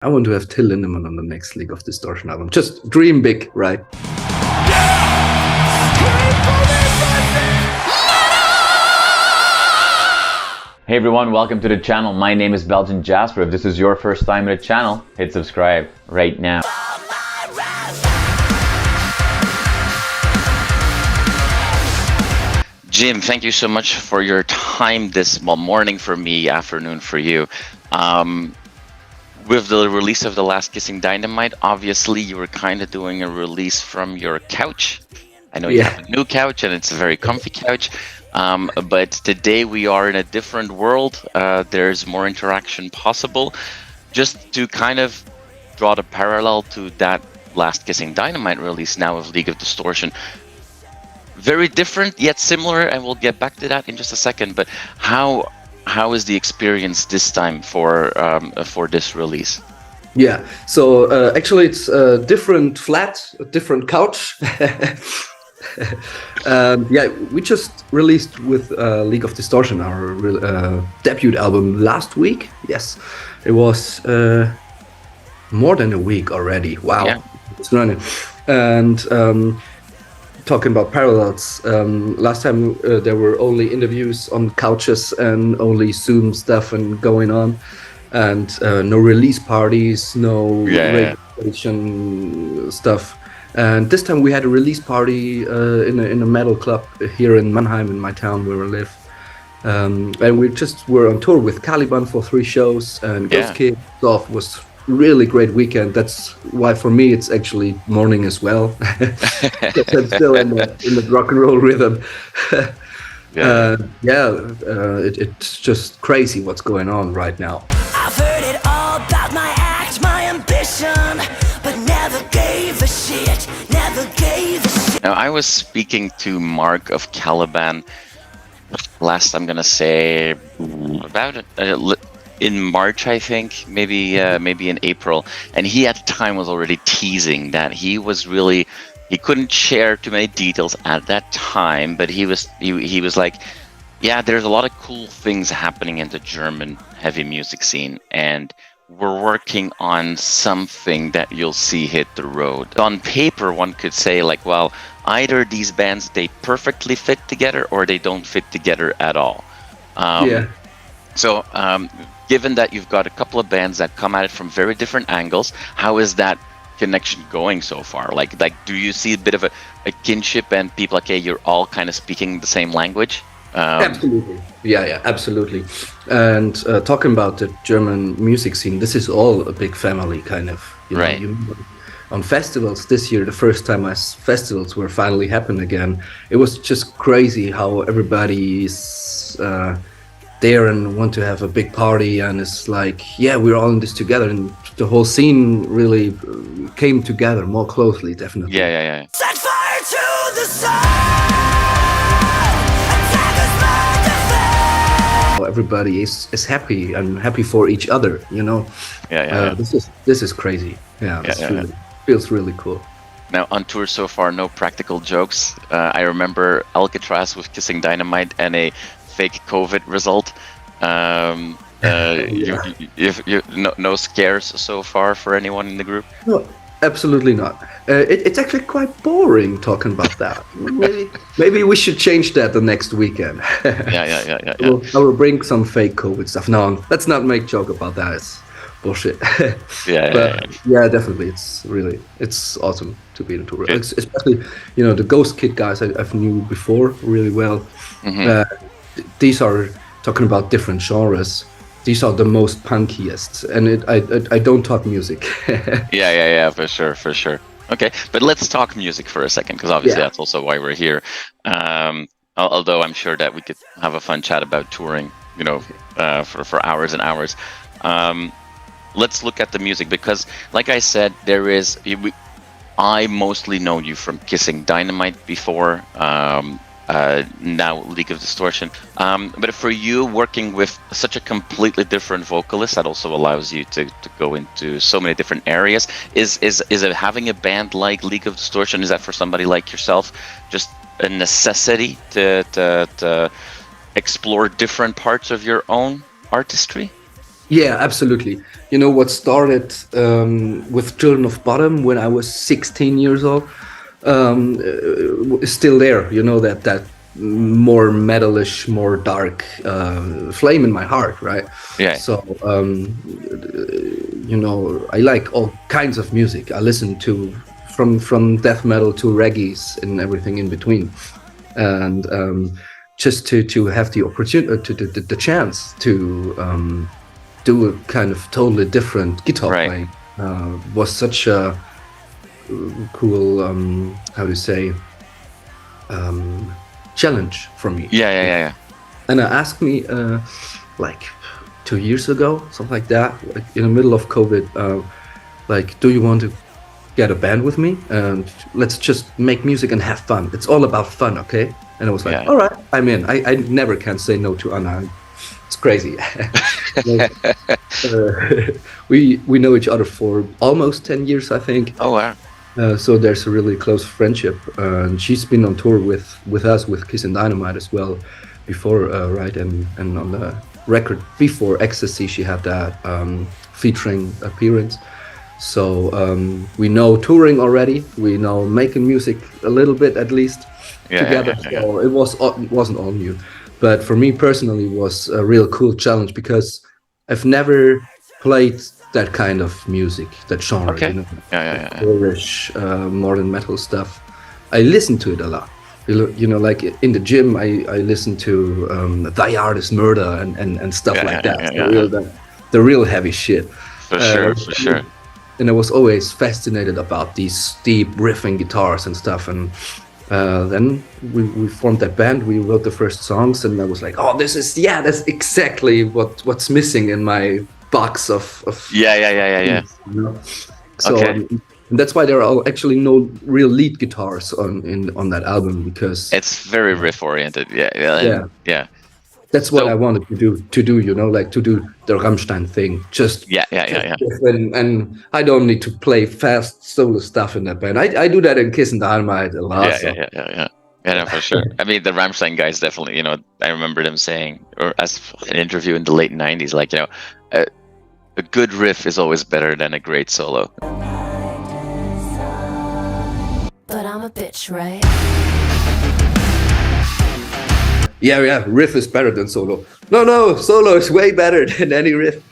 I want to have Till Lindemann on the next League of Distortion album. Just dream big, right? Hey everyone, welcome to the channel. My name is Belgian Jasper. If this is your first time at the channel, hit subscribe right now. Jim, thank you so much for your time this morning for me, afternoon for you. With the release of the last Kissin Dynamite, obviously you were kind of doing a release from your couch. I know you have a new couch and it's a very comfy couch. But today we are in a different world. There's more interaction possible. Just to kind of draw the parallel to that last Kissin Dynamite release now of League of Distortion. Very different yet similar, and we'll get back to that in just a second. But how is the experience this time for this release? Yeah, so actually it's a different flat, a different couch. Yeah, we just released with League of Distortion our debut album last week. Yes, it was more than a week already. Wow, yeah. It's running. And talking about parallels, last time there were only interviews on couches and only Zoom stuff and going on, and no release parties, no registration stuff. And this time we had a release party in a metal club here in Mannheim, in my town where I live. And we just were on tour with Caliban for 3 shows, and Ghostkid was really great weekend. That's why for me it's actually morning as well. I'm still in the rock and roll rhythm. It's just crazy what's going on right now. I've heard it all about my act, my ambition, but never gave a shit, never gave a shit. Now, I was speaking to Mark of Caliban last, I'm gonna say, about in March, I think, maybe in April, and he at the time was already teasing that he couldn't share too many details at that time, but he was like, yeah, there's a lot of cool things happening in the German heavy music scene, and we're working on something that you'll see hit the road. On paper, one could say like, well, either these bands, they perfectly fit together or they don't fit together at all. So given that you've got a couple of bands that come at it from very different angles, how is that connection going so far? Like do you see a bit of a kinship and people like, hey, you're all kind of speaking the same language? Absolutely. Yeah, absolutely. And talking about the German music scene, this is all a big family, kind of. Right. On festivals this year, the first time festivals were finally happening again, it was just crazy how everybody is there and want to have a big party, and it's like, yeah, we're all in this together, and the whole scene really came together more closely, definitely. Yeah. Set fire to the sun. Everybody is happy and happy for each other, you know. This is crazy. Feels really cool. Now on tour so far, no practical jokes. I remember Alcatraz with Kissin Dynamite and a fake COVID result. No scares so far for anyone in the group? No, absolutely not. It's actually quite boring talking about that. Maybe we should change that the next weekend. Yeah. I will bring some fake COVID stuff. No, let's not make joke about that. It's bullshit. Yeah, definitely. It's awesome to be in a tour. Especially, the Ghostkid guys I've knew before really well. These are talking about different genres. These are the most punkiest, and I don't talk music. Yeah, for sure. Okay, but let's talk music for a second, because obviously that's also why we're here. Although I'm sure that we could have a fun chat about touring, for hours and hours. Let's look at the music, because, like I said, I mostly know you from Kissin Dynamite before. Now League of Distortion, but for you, working with such a completely different vocalist that also allows you to go into so many different areas, is it having a band like League of Distortion, is that for somebody like yourself just a necessity to explore different parts of your own artistry? Yeah, absolutely. You know what started with Children of Bodom when I was 16 years old is still there. You know, that more metalish, more dark flame in my heart, right? Yeah. So you know, I like all kinds of music. I listen to from death metal to reggae and everything in between, and just to have the opportunity, the chance to do a kind of totally different guitar Right. playing was such a cool, how to say, challenge for me. Yeah. And asked me like 2 years ago, something like that, like in the middle of COVID, like, do you want to get a band with me and let's just make music and have fun? It's all about fun, okay? And I was like, all right, I'm in. I never can say no to Anna. It's crazy. We know each other for almost 10 years, I think. Oh wow. So there's a really close friendship. And she's been on tour with us, with Kissin Dynamite as well, before, right? And on the record before Ecstasy, she had that featuring appearance. So we know touring already. We know making music a little bit at least together. So it wasn't all new. But for me personally, it was a real cool challenge because I've never played that kind of music, that genre. Okay. You know, Yeah. Irish, modern metal stuff. I listen to it a lot. You know, like in the gym, I listen to Thy Art is Murder and stuff like that. The real heavy shit. For sure. And I was always fascinated about these deep riffing guitars and stuff. And then we formed that band. We wrote the first songs, and I was like, "Oh, that's exactly what's missing in my box of." Yeah. You know? So and that's why there are actually no real lead guitars on that album, because it's very riff oriented. Yeah. That's what I wanted to do, you know, like to do the Rammstein thing. Just and I don't need to play fast solo stuff in that band. I do that in Kissin Dynamite a lot. Yeah, no, for sure. I mean, the Rammstein guys definitely, you know, I remember them saying, or as an interview in the late 90s, like, you know, a good riff is always better than a great solo. But I'm a bitch, right? Yeah, riff is better than solo. No, solo is way better than any riff.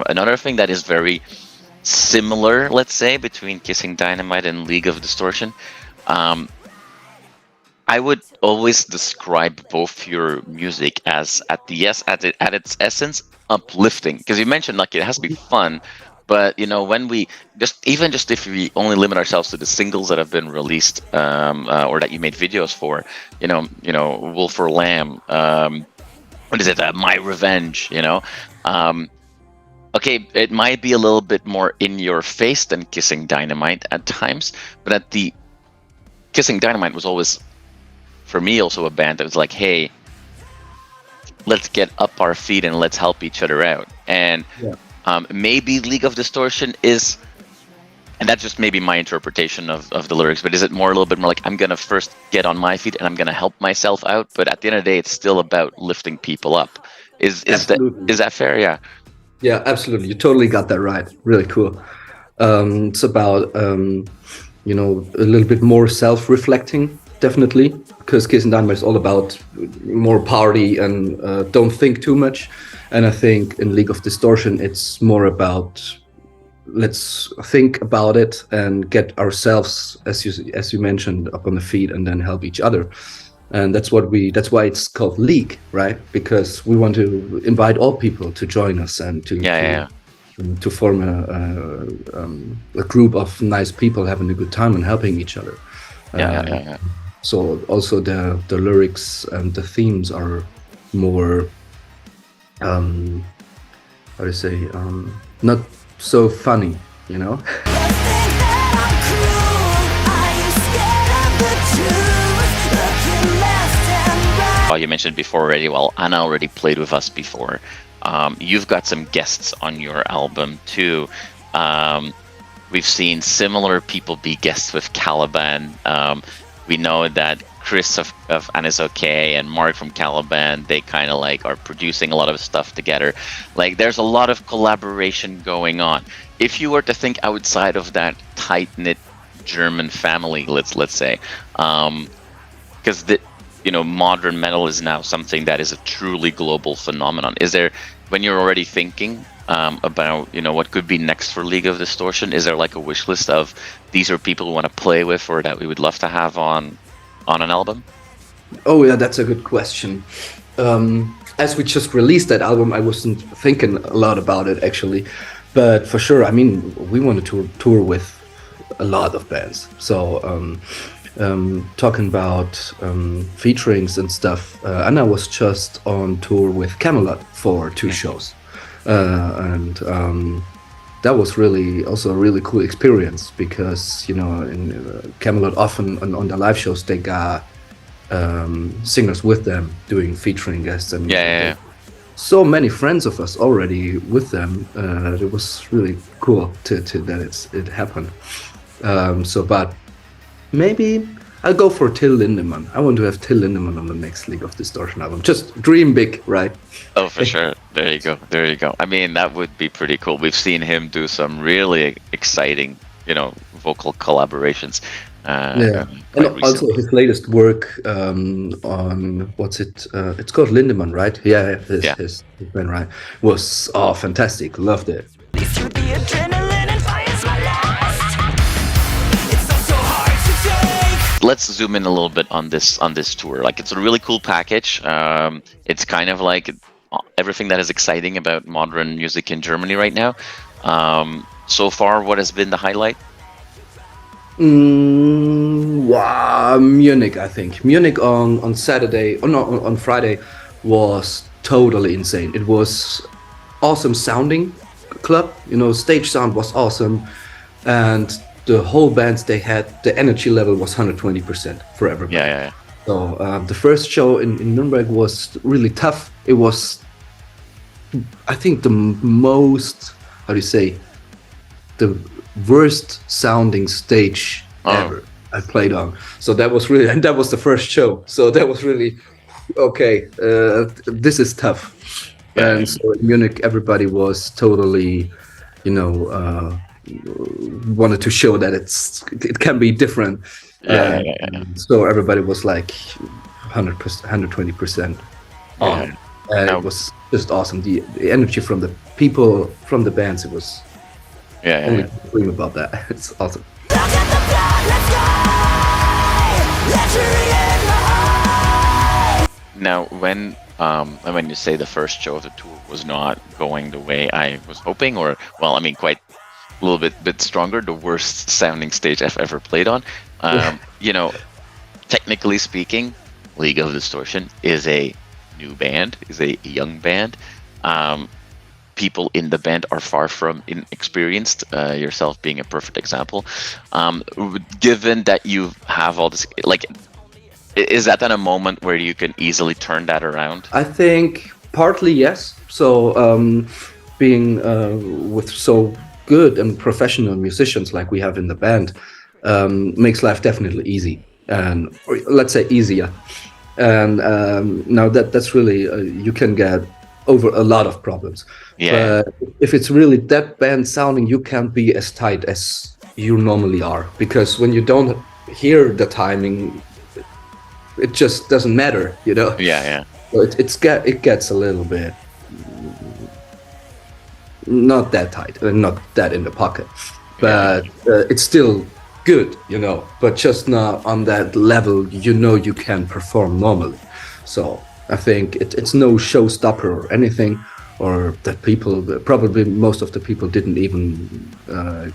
Another thing that is very similar, let's say, between Kissin Dynamite and League of Distortion, I would always describe both your music as at its essence uplifting, because you mentioned like it has to be fun. But you know, when we just if we only limit ourselves to the singles that have been released, or that you made videos for, you know, Wolf or Lamb, what is it? My Revenge, you know. Okay, it might be a little bit more in your face than Kissin Dynamite at times, but at the Kissin Dynamite was always, for me, also a band that was like, hey, let's get up our feet and let's help each other out. And maybe League of Distortion is, and that's just maybe my interpretation of the lyrics, but is it a little bit more like, I'm going to first get on my feet and I'm going to help myself out, but at the end of the day, it's still about lifting people up. Is that fair? Yeah. Yeah, absolutely. You totally got that right. Really cool. It's about, you know, a little bit more self-reflecting, definitely, because Kissin Dynamite is all about more party and don't think too much. And I think in League of Distortion, it's more about let's think about it and get ourselves, as you mentioned, up on the feet and then help each other. And that's why it's called League, right? Because we want to invite all people to join us and to form a group of nice people having a good time and helping each other. So also the lyrics and the themes are more, how to say, not so funny, you know? You mentioned before already, well, Anna already played with us before. You've got some guests on your album too. We've seen similar people be guests with Caliban. We know that Chris of Annis OK and Mark from Caliban, they kind of like are producing a lot of stuff together. Like there's a lot of collaboration going on. If you were to think outside of that tight-knit German family, let's say, because modern metal is now something that is a truly global phenomenon. Is there, when you're already thinking about what could be next for League of Distortion, is there like a wish list of these are people we want to play with or that we would love to have on an album? Oh yeah, that's a good question. As we just released that album, I wasn't thinking a lot about it actually, but for sure, I mean, we wanted to tour with a lot of bands. So talking about featurings and stuff, Anna was just on tour with Camelot for 2 shows, and that was really also a really cool experience because in Camelot often on the live shows they got singers with them doing featuring guests, and so many friends of us already with them. It was really cool that it happened. But maybe I'll go for Till Lindemann. I want to have Till Lindemann on the next League of Distortion album. Just dream big, right? Oh, for sure. There you go. I mean, that would be pretty cool. We've seen him do some really exciting, vocal collaborations. And also his latest work on what's it? It's called Lindemann, right? Yeah, his band, right? Was fantastic. Loved it. Let's zoom in a little bit on this tour. Like, it's a really cool package. It's kind of like everything that is exciting about modern music in Germany right now. So far, what has been the highlight? Munich, I think. Munich on Saturday, on Friday, was totally insane. It was awesome sounding club. Stage sound was awesome, and the whole bands they had, the energy level was 120% for everybody. Yeah. So the first show in Nuremberg was really tough. It was, I think, the most, the worst sounding stage ever I played on. So that was really, and that was the first show. So that was really, okay, this is tough. Yeah. And so in Munich, everybody was totally, wanted to show that it can be different. So everybody was like 100%, 120% on. And it was just awesome. The energy from the people, from the bands, it was only dream about that. It's awesome. Now, when you say the first show of the tour was not going the way I was hoping, or quite a little bit stronger, the worst sounding stage I've ever played on. Technically speaking, League of Distortion is a new band, is a young band. People in the band are far from inexperienced, yourself being a perfect example. Given that you have all this, is that then a moment where you can easily turn that around? I think partly yes. So being with so good and professional musicians like we have in the band makes life definitely easy, and or let's say easier. And now that's really you can get over a lot of problems. But if it's really that band sounding, you can't be as tight as you normally are, because when you don't hear the timing, it just doesn't matter, So it gets a little bit not that tight and not that in the pocket, but it's still good, but just not on that level you can perform normally. So I think it's no showstopper or anything, or that people, probably most of the people didn't even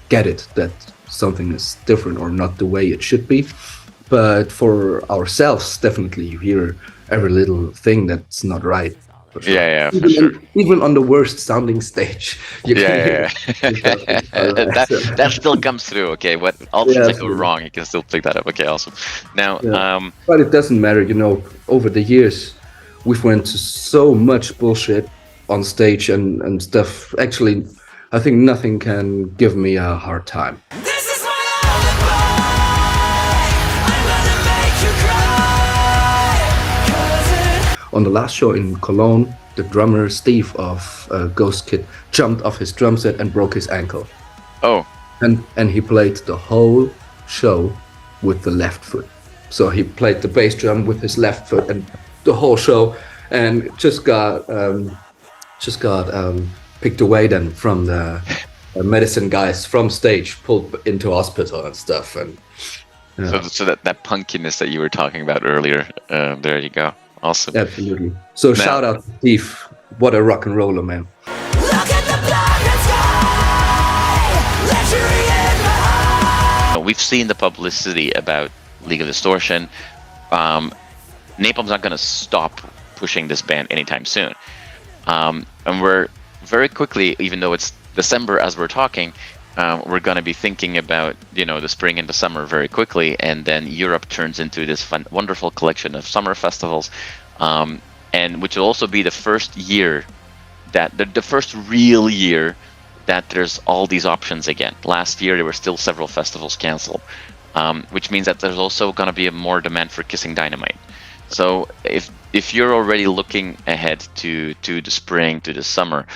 get it, that something is different or not the way it should be. But for ourselves, definitely you hear every little thing that's not right. For sure. For sure. Even on the worst sounding stage, you can hear that still comes through. Okay, what all things that go wrong, you can still pick that up. Okay, awesome. Now, but it doesn't matter. Over the years, we've went to so much bullshit on stage and stuff. Actually, I think nothing can give me a hard time. This is my alibi. I'm gonna make you cry. on the last show in Cologne, the drummer Steve of Ghostkid jumped off his drum set and broke his ankle. Oh. And he played the whole show with the left foot. So he played the bass drum with his left foot and the whole show, and just got picked away then from the medicine guys from stage, pulled into hospital and stuff. And so that punkiness that you were talking about earlier, there you go. Awesome. Absolutely. So shout out to Steve. What a rock and roller, man. Look at the blackened sky, lechery in my heart. We've seen the publicity about League of Distortion. Napalm's not going to stop pushing this band anytime soon. And we're very quickly, even though it's December as we're talking, we're going to be thinking about, the spring and the summer very quickly, and then Europe turns into this wonderful collection of summer festivals, and which will also be the first year that the first real year that there's all these options again. Last year there were still several festivals canceled, which means that there's also going to be a more demand for Kissin Dynamite. So if you're already looking ahead to the spring, to the summer,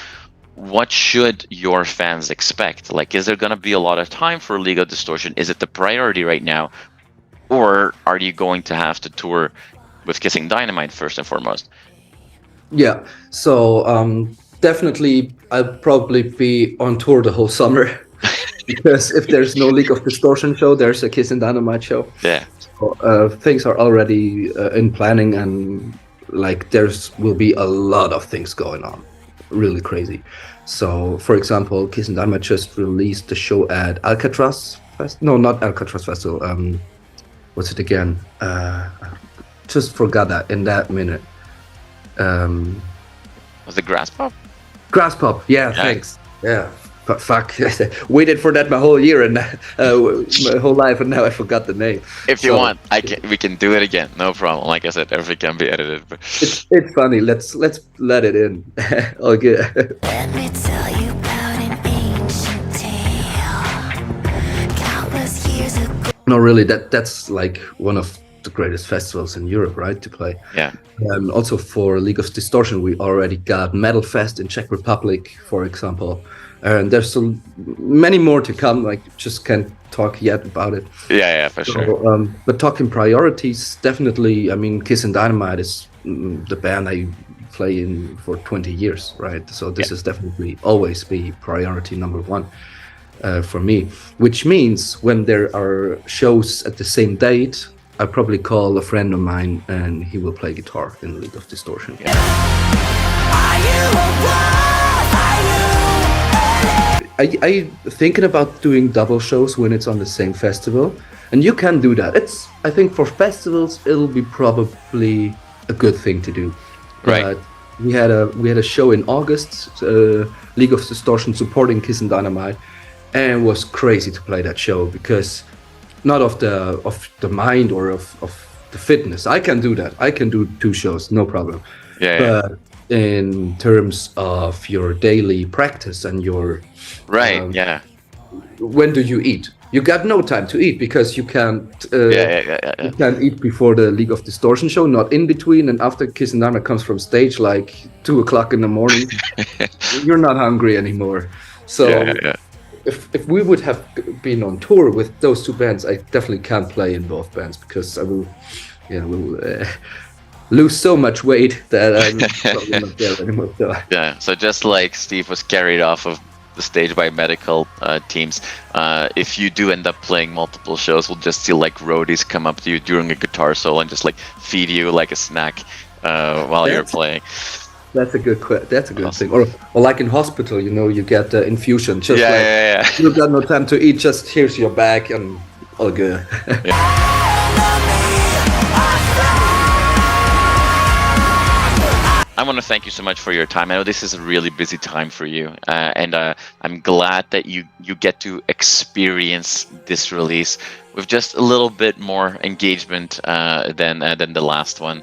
what should your fans expect? Like, is there going to be a lot of time for League of Distortion? Is it the priority right now? Or are you going to have to tour with Kissin Dynamite first and foremost? Yeah, so definitely I'll probably be on tour the whole summer. Because if there's no League of Distortion show, there's a Kissin Dynamite show. Yeah. So, things are already in planning, and like will be a lot of things going on. Really crazy. So, for example, Kissin Dynamite just released the show at Alcatraz No, not Alcatraz Festival. What's it again? Just forgot that in that minute. Was it Grass Pop? Grass Pop. Yeah, thanks. Yeah. But fuck, waited for that my whole year and my whole life, and now I forgot the name. If you want, we can do it again, no problem. Like I said, everything can be edited. It's funny. Let's let it in. All good. Let me tell you about an ancient tale. Countless years ago. No, really, that's like one of the greatest festivals in Europe, right? To play. Yeah. Also for League of Distortion, we already got Metal Fest in Czech Republic, for example. And there's so many more to come. Like, just can't talk yet about it. Yeah, for sure. But talking priorities, definitely. I mean, Kissin Dynamite is the band I play in for 20 years, right? So this is definitely always be priority number one for me. Which means when there are shows at the same date, I probably call a friend of mine and he will play guitar in League of Distortion. Are you alive? I thinking about doing double shows when it's on the same festival, and you can do that. I think for festivals it'll be probably a good thing to do. Right. We had a show in August, League of Distortion supporting Kissin Dynamite, and it was crazy to play that show because not of the mind or of the fitness. I can do that. I can do 2 shows, no problem. But in terms of your daily practice and your when do you eat? You got no time to eat because you can't you can't eat before the League of Distortion show, not in between, and after Kissin Dynamite comes from stage like 2 o'clock in the morning. You're not hungry anymore. So if we would have been on tour with those 2 bands, I definitely can't play in both bands because I will lose so much weight that I'm probably not there anymore. So. Yeah, so just like Steve was carried off of the stage by medical teams, if you do end up playing multiple shows, we'll just see like roadies come up to you during a guitar solo and just like feed you like a snack while you're playing. That's a good thing. Or like in hospital, you get the infusion. Just you got no time to eat. Just here's your bag and all good. I want to thank you so much for your time. I know this is a really busy time for you, and I'm glad that you get to experience this release with just a little bit more engagement than the last one.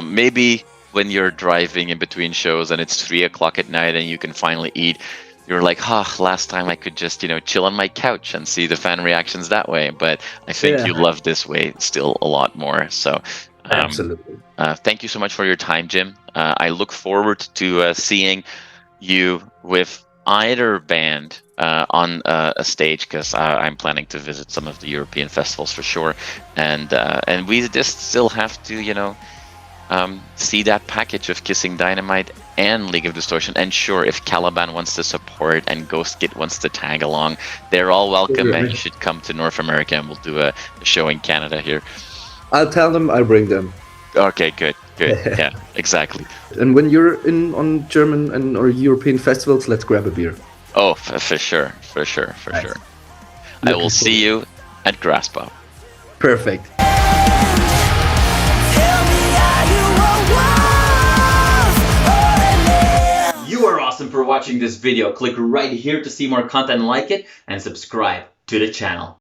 Maybe when you're driving in between shows and it's 3 o'clock at night and you can finally eat, you're like, last time I could just, chill on my couch and see the fan reactions that way. But I think you love this way still a lot more. So Absolutely. Thank you so much for your time, Jim. I look forward to seeing you with either band on a stage, because I'm planning to visit some of the European festivals for sure, and we just still have to, you know, see that package of Kissin Dynamite and League of Distortion. And sure, if Caliban wants to support and Ghostkid wants to tag along, they're all welcome, and you should come to North America and we'll do a show in Canada here. I'll tell them, I'll bring them. Okay, good. Yeah, exactly. And when you're on German and or European festivals, let's grab a beer. Oh, for sure. Nice. I will see you at Grasspop. Perfect. You are awesome for watching this video. Click right here to see more content like it and subscribe to the channel.